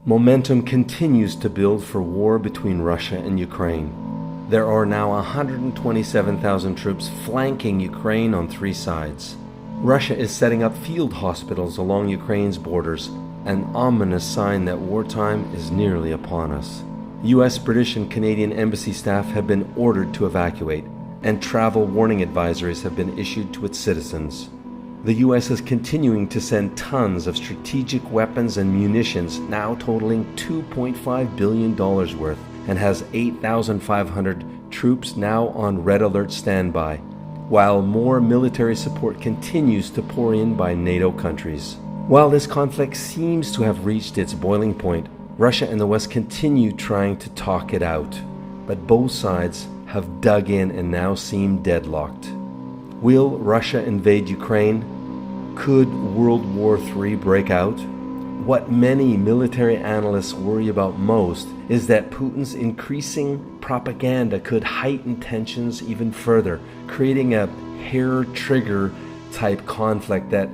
Momentum continues to build for war between Russia and Ukraine. There are now 127,000 troops flanking Ukraine on three sides. Russia is setting up field hospitals along Ukraine's borders, an ominous sign that wartime is nearly upon us. US, British, and Canadian embassy staff have been ordered to evacuate, and travel warning advisories have been issued to its citizens. The US is continuing to send tons of strategic weapons and munitions, now totaling $2.5 billion worth, and has 8,500 troops now on red alert standby, while more military support continues to pour in by NATO countries. While this conflict seems to have reached its boiling point, Russia and the West continue trying to talk it out, but both sides have dug in and now seem deadlocked. Will Russia invade Ukraine? Could World War III break out? What many military analysts worry about most is that Putin's increasing propaganda could heighten tensions even further, creating a hair-trigger type conflict that,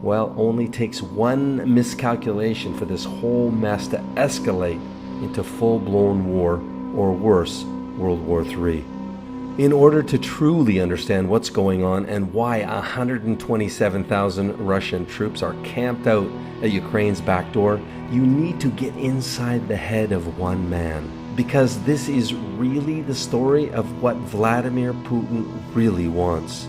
well, only takes one miscalculation for this whole mess to escalate into full-blown war, or worse, World War III. In order to truly understand what's going on and why 127,000 Russian troops are camped out at Ukraine's back door, you need to get inside the head of one man. Because this is really the story of what Vladimir Putin really wants.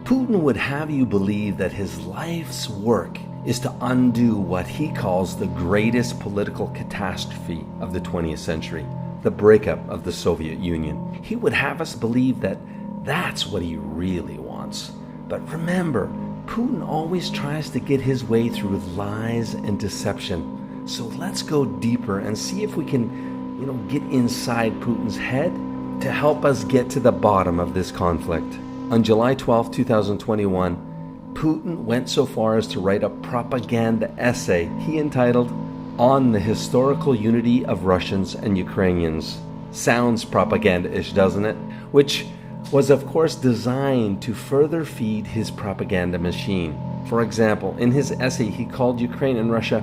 Putin would have you believe that his life's work is to undo what he calls the greatest political catastrophe of the 20th century. The breakup of the Soviet Union. He would have us believe that that's what he really wants. But remember, Putin always tries to get his way through lies and deception. So let's go deeper and see if we can, get inside Putin's head to help us get to the bottom of this conflict. On July 12, 2021, Putin went so far as to write a propaganda essay he entitled "On the Historical Unity of Russians and Ukrainians." Sounds propaganda-ish, doesn't it? Which was of course designed to further feed his propaganda machine. For example, in his essay he called Ukraine and Russia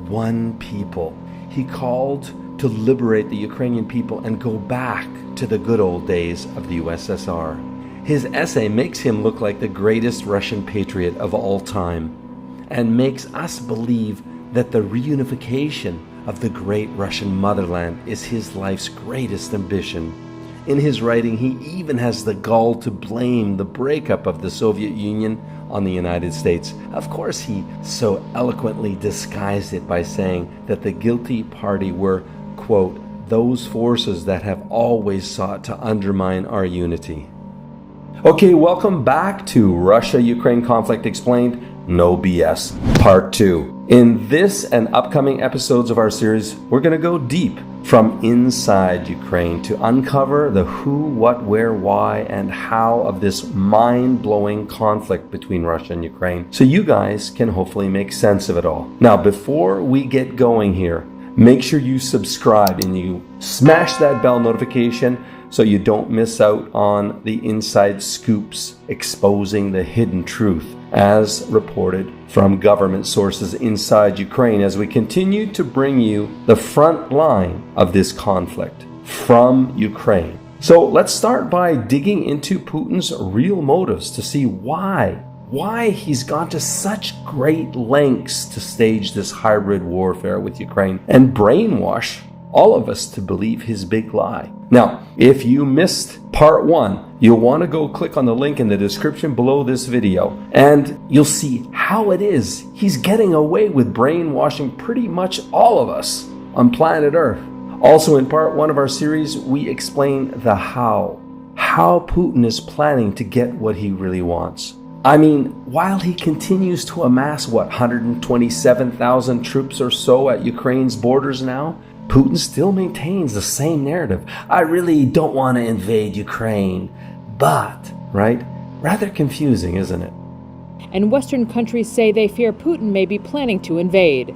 one people. He called to liberate the Ukrainian people and go back to the good old days of the USSR. His essay makes him look like the greatest Russian patriot of all time, and makes us believe that the reunification of the great Russian motherland is his life's greatest ambition. In his writing, he even has the gall to blame the breakup of the Soviet Union on the United States. Of course, he so eloquently disguised it by saying that the guilty party were, quote, those forces that have always sought to undermine our unity. Okay, welcome back to Russia-Ukraine Conflict Explained, No BS, Part 2. In this and upcoming episodes of our series, we're going to go deep from inside Ukraine to uncover the who, what, where, why, and how of this mind-blowing conflict between Russia and Ukraine, so you guys can hopefully make sense of it all. Now, before we get going here, make sure you subscribe and you smash that bell notification so you don't miss out on the inside scoops exposing the hidden truth as reported from government sources inside Ukraine, as we continue to bring you the front line of this conflict from Ukraine. So let's start by digging into Putin's real motives to see why he's gone to such great lengths to stage this hybrid warfare with Ukraine and brainwash all of us to believe his big lie. Now, if you missed part 1, you'll want to go click on the link in the description below this video, and you'll see how it is he's getting away with brainwashing pretty much all of us on planet Earth. Also, in part 1 of our series, we explain the how Putin is planning to get what he really wants. I mean, while he continues to amass, 127,000 troops or so at Ukraine's borders now, Putin still maintains the same narrative. I really don't want to invade Ukraine, but, right? Rather confusing, isn't it? And Western countries say they fear Putin may be planning to invade.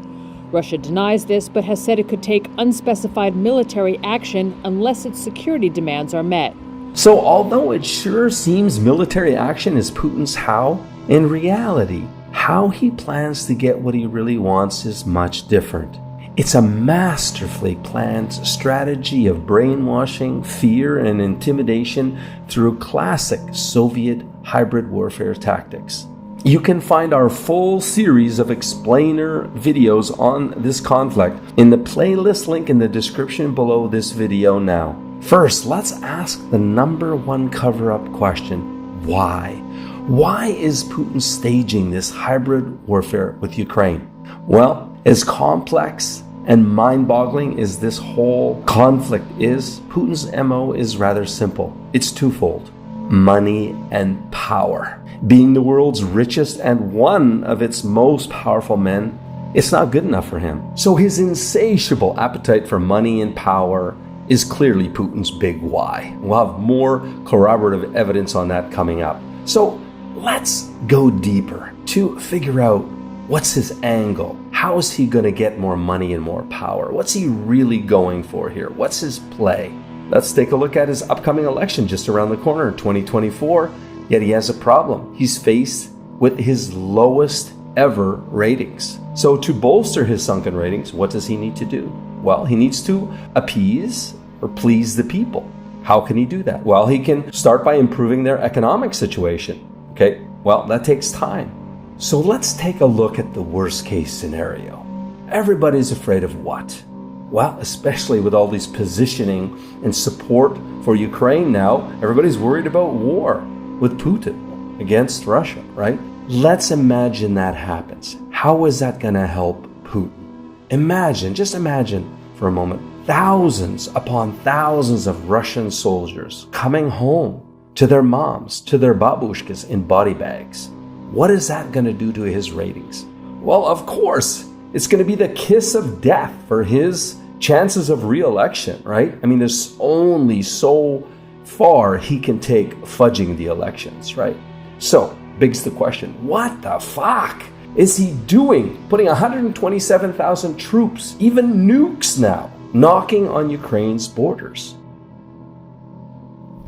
Russia denies this, but has said it could take unspecified military action unless its security demands are met. So although it sure seems military action is Putin's how, in reality, how he plans to get what he really wants is much different. It's a masterfully planned strategy of brainwashing, fear, and intimidation through classic Soviet hybrid warfare tactics. You can find our full series of explainer videos on this conflict in the playlist link in the description below this video now. First, let's ask the number one cover-up question: why? Why is Putin staging this hybrid warfare with Ukraine? Well, as complex and mind-boggling as this whole conflict is, Putin's MO is rather simple. It's twofold: money and power. Being the world's richest and one of its most powerful men, it's not good enough for him. So his insatiable appetite for money and power is clearly Putin's big why. We'll have more corroborative evidence on that coming up. So let's go deeper to figure out what's his angle. How is he going to get more money and more power? What's he really going for here? What's his play? Let's take a look at his upcoming election just around the corner, 2024. Yet he has a problem. He's faced with his lowest ever ratings. So to bolster his sunken ratings, what does he need to do? Well, he needs to appease or please the people. How can he do that? Well, he can start by improving their economic situation. Okay, well, that takes time. So let's take a look at the worst case scenario. Everybody's afraid of what? Well, especially with all these positioning and support for Ukraine now, everybody's worried about war with Putin against Russia, right? Let's imagine that happens. How is that going to help Putin? Just imagine for a moment, thousands upon thousands of Russian soldiers coming home to their moms, to their babushkas in body bags. What is that going to do to his ratings? Well, of course, it's going to be the kiss of death for his chances of re-election, right? I mean, there's only so far he can take fudging the elections, right? So, begs the question, what the fuck is he doing? Putting 127,000 troops, even nukes now, knocking on Ukraine's borders.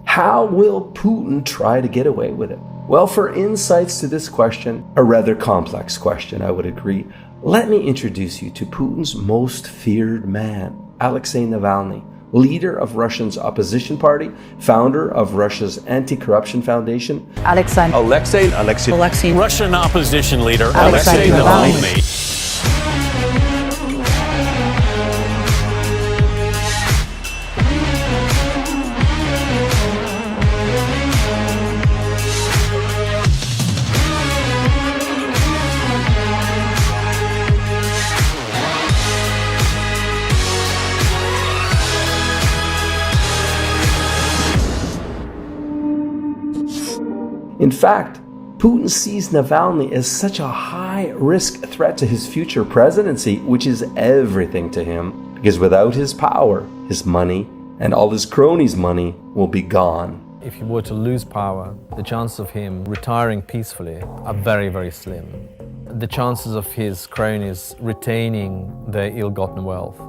How will Putin try to get away with it? Well, for insights to this question, a rather complex question, I would agree, let me introduce you to Putin's most feared man, Alexei Navalny, leader of Russia's opposition party, founder of Russia's anti-corruption foundation. Alexei, Russian opposition leader Alexei Navalny. In fact, Putin sees Navalny as such a high-risk threat to his future presidency, which is everything to him, because without his power, his money, and all his cronies' money will be gone. If he were to lose power, the chances of him retiring peacefully are very, very slim. The chances of his cronies retaining their ill-gotten wealth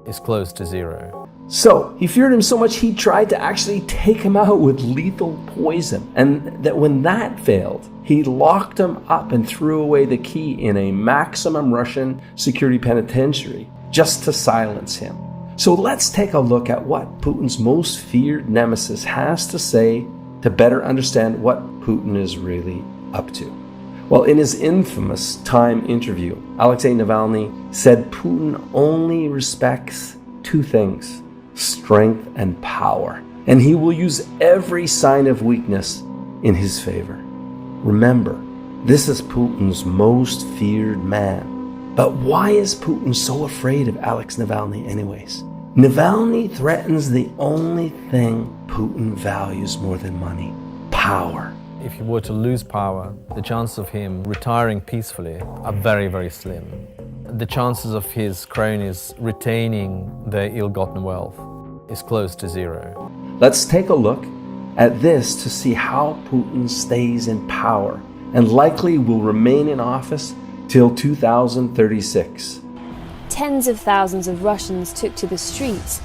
is close to zero. So, he feared him so much he tried to actually take him out with lethal poison. And that when that failed, he locked him up and threw away the key in a maximum Russian security penitentiary just to silence him. So let's take a look at what Putin's most feared nemesis has to say to better understand what Putin is really up to. Well, in his infamous Time interview, Alexei Navalny said Putin only respects two things: strength and power, and he will use every sign of weakness in his favor. Remember, this is Putin's most feared man. But why is Putin so afraid of Alex Navalny anyways? Navalny threatens the only thing Putin values more than money: power. If he were to lose power, the chances of him retiring peacefully are very, very slim. The chances of his cronies retaining their ill-gotten wealth is close to zero. Let's take a look at this to see how Putin stays in power and likely will remain in office till 2036. Tens of thousands of Russians took to the streets,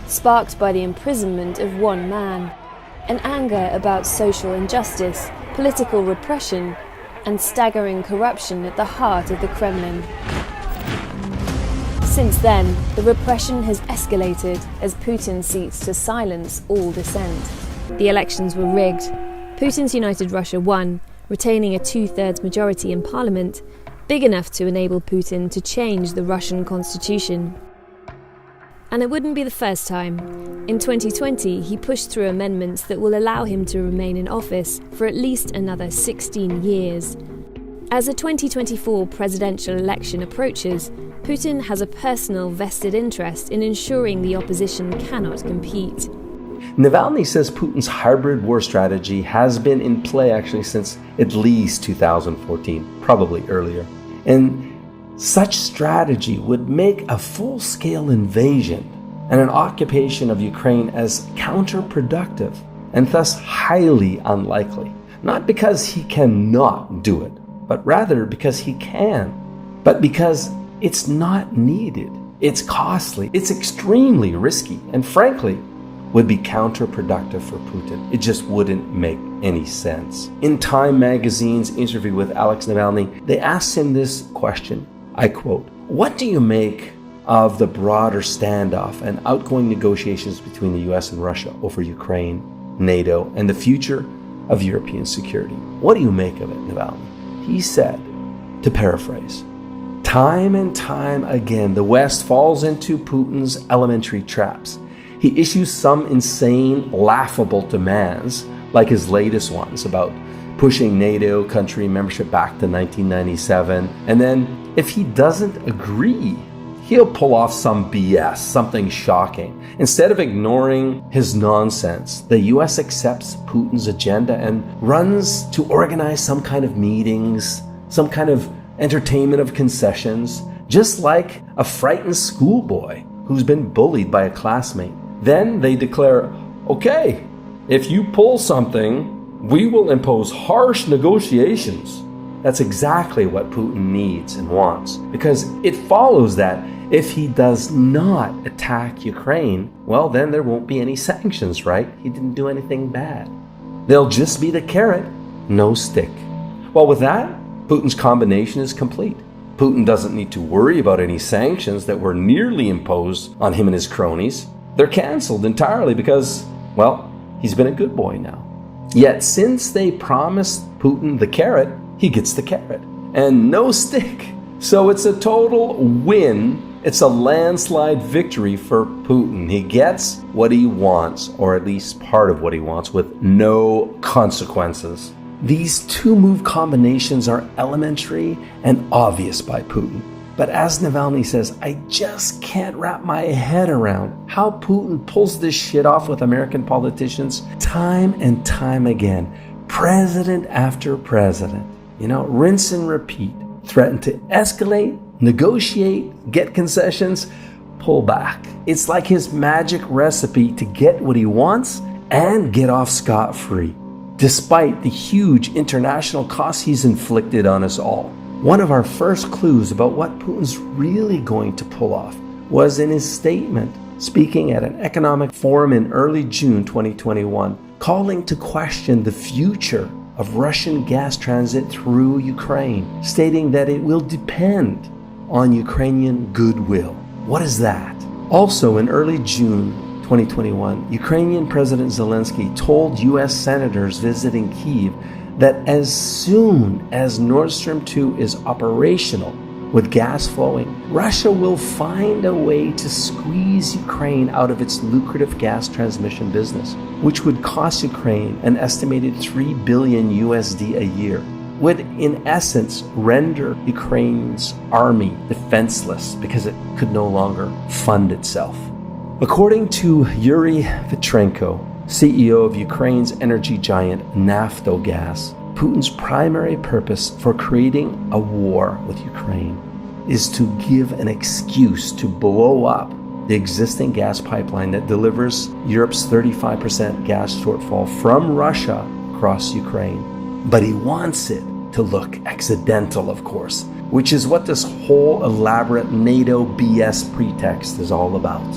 sparked by the imprisonment of one man, an anger about social injustice, political repression, and staggering corruption at the heart of the Kremlin. Since then, the repression has escalated as Putin seeks to silence all dissent. The elections were rigged. Putin's United Russia won, retaining a 2/3 majority in parliament, big enough to enable Putin to change the Russian constitution. And it wouldn't be the first time. In 2020, he pushed through amendments that will allow him to remain in office for at least another 16 years. As the 2024 presidential election approaches, Putin has a personal vested interest in ensuring the opposition cannot compete. Navalny says Putin's hybrid war strategy has been in play actually since at least 2014, probably earlier. And such strategy would make a full-scale invasion and an occupation of Ukraine as counterproductive and thus highly unlikely. Not because he cannot do it, but rather because he can. But because it's not needed, it's costly, it's extremely risky, and frankly, would be counterproductive for Putin. It just wouldn't make any sense. In Time magazine's interview with Alex Navalny, they asked him this question, I quote, "What do you make of the broader standoff and outgoing negotiations between the US and Russia over Ukraine, NATO, and the future of European security? What do you make of it, Navalny?" He said, to paraphrase, "Time and time again, the West falls into Putin's elementary traps. He issues some insane, laughable demands, like his latest ones about pushing NATO country membership back to 1997. And then, if he doesn't agree, he'll pull off some BS, something shocking. Instead of ignoring his nonsense, the US accepts Putin's agenda and runs to organize some kind of meetings, some kind of entertainment of concessions, just like a frightened schoolboy who's been bullied by a classmate. Then they declare, okay, if you pull something, we will impose harsh negotiations. That's exactly what Putin needs and wants, because it follows that if he does not attack Ukraine, well, then there won't be any sanctions, right? He didn't do anything bad. There'll just be the carrot, no stick. Well, with that, Putin's combination is complete. Putin doesn't need to worry about any sanctions that were nearly imposed on him and his cronies. They're canceled entirely because, well, he's been a good boy now. Yet since they promised Putin the carrot, he gets the carrot and no stick. So it's a total win. It's a landslide victory for Putin. He gets what he wants, or at least part of what he wants, with no consequences. These two-move combinations are elementary and obvious by Putin. But as Navalny says, I just can't wrap my head around how Putin pulls this shit off with American politicians time and time again. President after president. Rinse and repeat. Threaten to escalate, negotiate, get concessions, pull back. It's like his magic recipe to get what he wants and get off scot-free, despite the huge international costs he's inflicted on us all. One of our first clues about what Putin's really going to pull off was in his statement, speaking at an economic forum in early June 2021, calling to question the future of Russian gas transit through Ukraine, stating that it will depend on Ukrainian goodwill. What is that? Also in early June 2021, Ukrainian President Zelensky told US senators visiting Kyiv that as soon as Nord Stream 2 is operational with gas flowing, Russia will find a way to squeeze Ukraine out of its lucrative gas transmission business, which would cost Ukraine an estimated $3 billion USD a year, would in essence render Ukraine's army defenseless because it could no longer fund itself. According to Yuri Vitrenko, CEO of Ukraine's energy giant Naftogaz, Putin's primary purpose for creating a war with Ukraine is to give an excuse to blow up the existing gas pipeline that delivers Europe's 35% gas shortfall from Russia across Ukraine. But he wants it to look accidental, of course, which is what this whole elaborate NATO BS pretext is all about.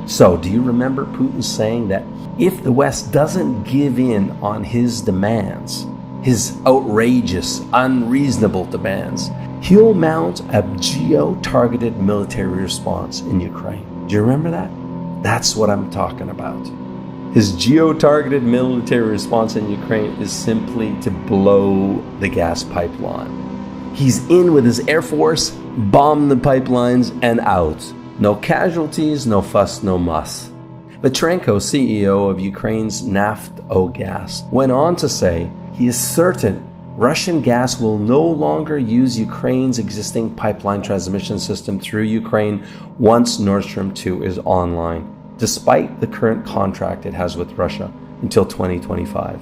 So, do you remember Putin saying that if the West doesn't give in on his demands, his outrageous, unreasonable demands, he'll mount a geo-targeted military response in Ukraine. Do you remember that? That's what I'm talking about. His geo-targeted military response in Ukraine is simply to blow the gas pipeline. He's in with his Air Force, bomb the pipelines, and out. No casualties, no fuss, no muss. Vitrenko, CEO of Ukraine's Naftogaz, went on to say he is certain Russian gas will no longer use Ukraine's existing pipeline transmission system through Ukraine once Nord Stream 2 is online, despite the current contract it has with Russia until 2025.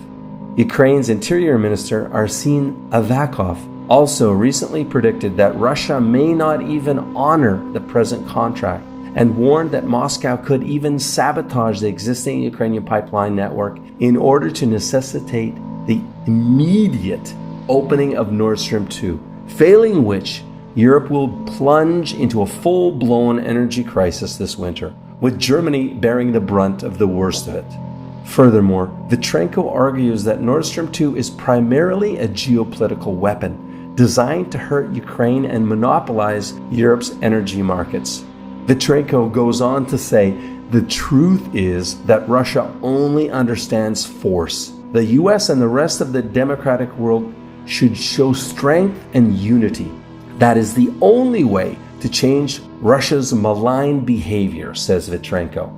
Ukraine's Interior Minister Arsen Avakov also recently predicted that Russia may not even honor the present contract and warned that Moscow could even sabotage the existing Ukrainian pipeline network in order to necessitate the immediate opening of Nord Stream 2, failing which Europe will plunge into a full-blown energy crisis this winter, with Germany bearing the brunt of the worst of it. Furthermore, Vitrenko argues that Nord Stream 2 is primarily a geopolitical weapon designed to hurt Ukraine and monopolize Europe's energy markets. Vitrenko goes on to say, the truth is that Russia only understands force. The US and the rest of the democratic world should show strength and unity. That is the only way to change Russia's malign behavior, says Vitrenko.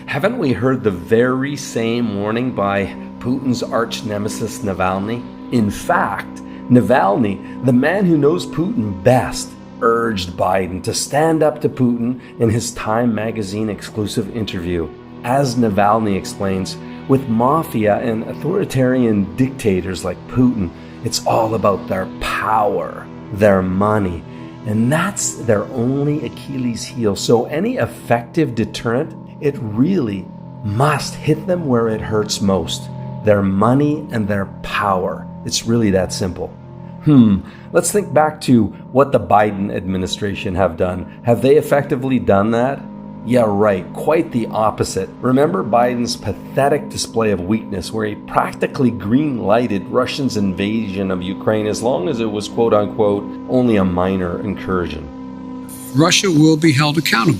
Haven't we heard the very same warning by Putin's arch nemesis Navalny? In fact, Navalny, the man who knows Putin best, urged Biden to stand up to Putin in his Time magazine exclusive interview. As Navalny explains, with mafia and authoritarian dictators like Putin, it's all about their power, their money, and that's their only Achilles heel. So any effective deterrent, it really must hit them where it hurts most, their money and their power. It's really that simple. Let's think back to what the Biden administration have done. Have they effectively done that? Yeah, right. Quite the opposite. Remember Biden's pathetic display of weakness where he practically green-lighted Russia's invasion of Ukraine as long as it was quote-unquote only a minor incursion. Russia will be held accountable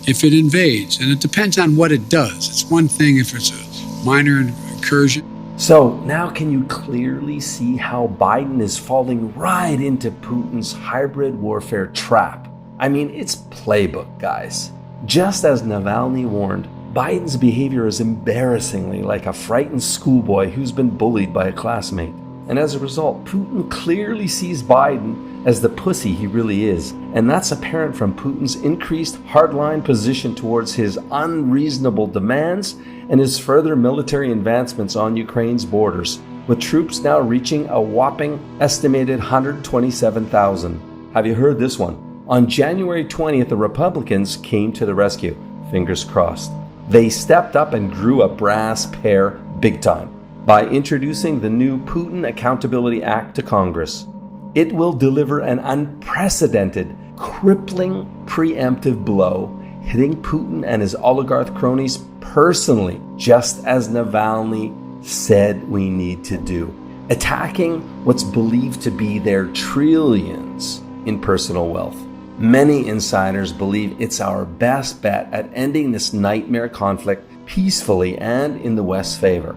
if it invades, and it depends on what it does. It's one thing if it's a minor incursion. So now can you clearly see how Biden is falling right into Putin's hybrid warfare trap? I mean, it's playbook, guys. Just as Navalny warned, Biden's behavior is embarrassingly like a frightened schoolboy who's been bullied by a classmate. And as a result, Putin clearly sees Biden as the pussy he really is. And that's apparent from Putin's increased hardline position towards his unreasonable demands and his further military advancements on Ukraine's borders, with troops now reaching a whopping estimated 127,000. Have you heard this one? On January 20th, the Republicans came to the rescue. Fingers crossed. They stepped up and grew a brass pair big time by introducing the new Putin Accountability Act to Congress. It will deliver an unprecedented, crippling preemptive blow, hitting Putin and his oligarch cronies personally, just as Navalny said we need to do, attacking what's believed to be their trillions in personal wealth. Many insiders believe it's our best bet at ending this nightmare conflict peacefully and in the West's favor.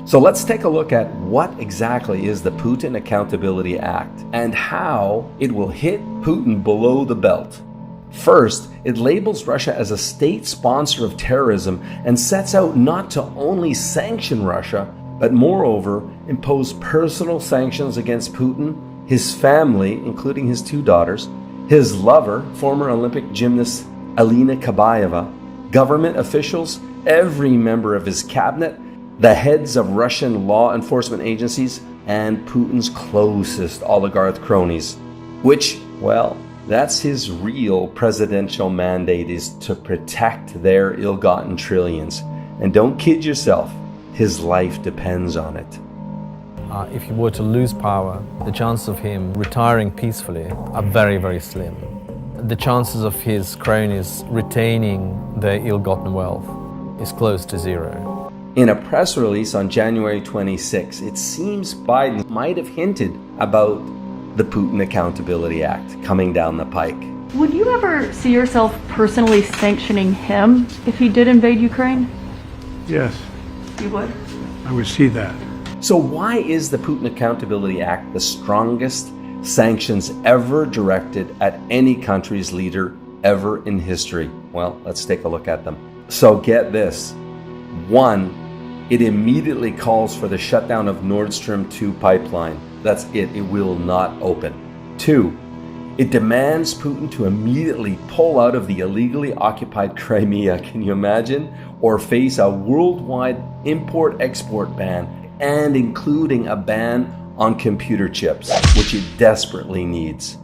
So let's take a look at what exactly is the Putin Accountability Act and how it will hit Putin below the belt. First, it labels Russia as a state sponsor of terrorism and sets out not to only sanction Russia, but moreover impose personal sanctions against Putin, his family, including his 2 daughters, his lover, former Olympic gymnast Alina Kabayeva, government officials, every member of his cabinet, the heads of Russian law enforcement agencies, and Putin's closest oligarch cronies, which, well, that's his real presidential mandate, is to protect their ill-gotten trillions. And don't kid yourself, his life depends on it. If he were to lose power, the chances of him retiring peacefully are very, very slim. The chances of his cronies retaining their ill-gotten wealth is close to zero. In a press release on January 26, it seems Biden might have hinted about the Putin Accountability Act coming down the pike. Would you ever see yourself personally sanctioning him if he did invade Ukraine? Yes, You would? I would see that. So why is the Putin Accountability Act the strongest sanctions ever directed at any country's leader ever in history? Well, let's take a look at them. So get this. 1, it immediately calls for the shutdown of Nord Stream 2 pipeline. That's it. It will not open. 2, it demands Putin to immediately pull out of the illegally occupied Crimea, can you imagine? Or face a worldwide import-export ban, and including a ban on computer chips, which it desperately needs.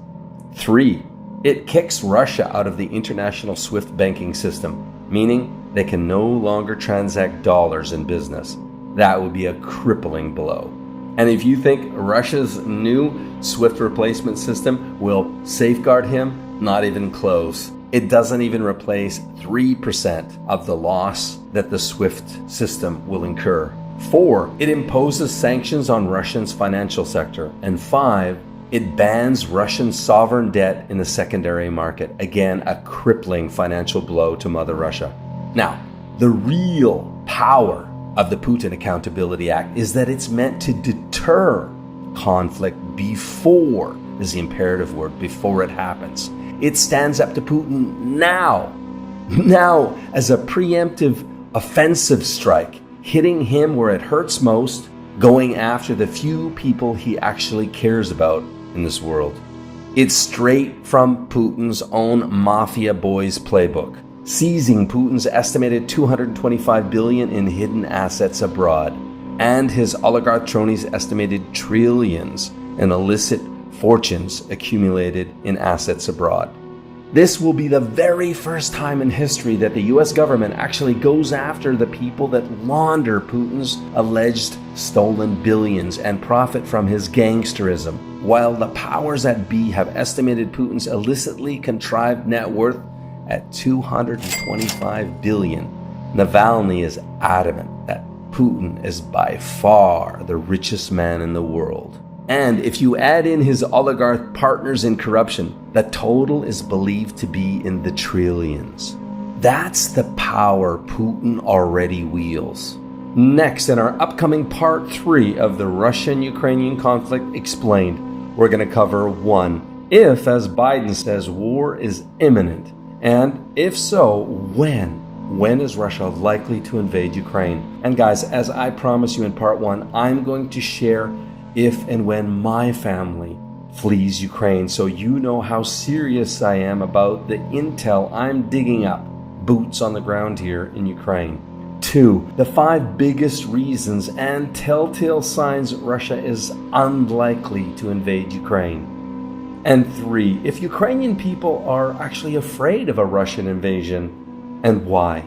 3, it kicks Russia out of the international SWIFT banking system, meaning they can no longer transact dollars in business. That would be a crippling blow. And if you think Russia's new SWIFT replacement system will safeguard him, not even close. It doesn't even replace 3% of the loss that the SWIFT system will incur. 4, it imposes sanctions on Russia's financial sector. And 5, it bans Russian sovereign debt in the secondary market. Again, a crippling financial blow to Mother Russia. Now, the real power of the Putin Accountability Act is that it's meant to deter conflict before, is the imperative word, before it happens. It stands up to Putin now as a preemptive offensive strike, hitting him where it hurts most, going after the few people he actually cares about in this world. It's straight from Putin's own mafia boys playbook, seizing Putin's estimated $225 billion in hidden assets abroad, and his oligarch cronies' estimated trillions in illicit fortunes accumulated in assets abroad. This will be the very first time in history that the US government actually goes after the people that launder Putin's alleged stolen billions and profit from his gangsterism, while the powers that be have estimated Putin's illicitly contrived net worth at $225 billion. Navalny is adamant that Putin is by far the richest man in the world. And if you add in his oligarch partners in corruption, the total is believed to be in the trillions. That's the power Putin already wields. Next, in our upcoming part 3 of the Russian-Ukrainian conflict explained, we're going to cover 1, if, as Biden says, war is imminent, and if so, when? When is Russia likely to invade Ukraine? And guys, as I promised you in part 1, I'm going to share if and when my family flees Ukraine, so you know how serious I am about the intel I'm digging up, boots on the ground here in Ukraine. 2, the 5 biggest reasons and telltale signs Russia is unlikely to invade Ukraine. And 3, if Ukrainian people are actually afraid of a Russian invasion, and why.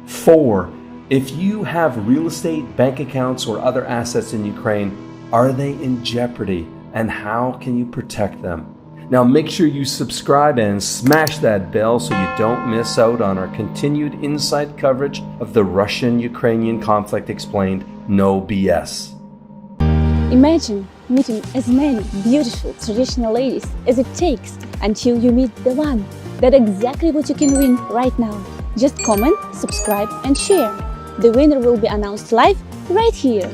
4, if you have real estate, bank accounts, or other assets in Ukraine, are they in jeopardy, and how can you protect them? Now make sure you subscribe and smash that bell so you don't miss out on our continued inside coverage of the Russian-Ukrainian conflict explained, no BS. Imagine meeting as many beautiful traditional ladies as it takes until you meet the one. That's exactly what you can win right now. Just comment, subscribe and share. The winner will be announced live right here.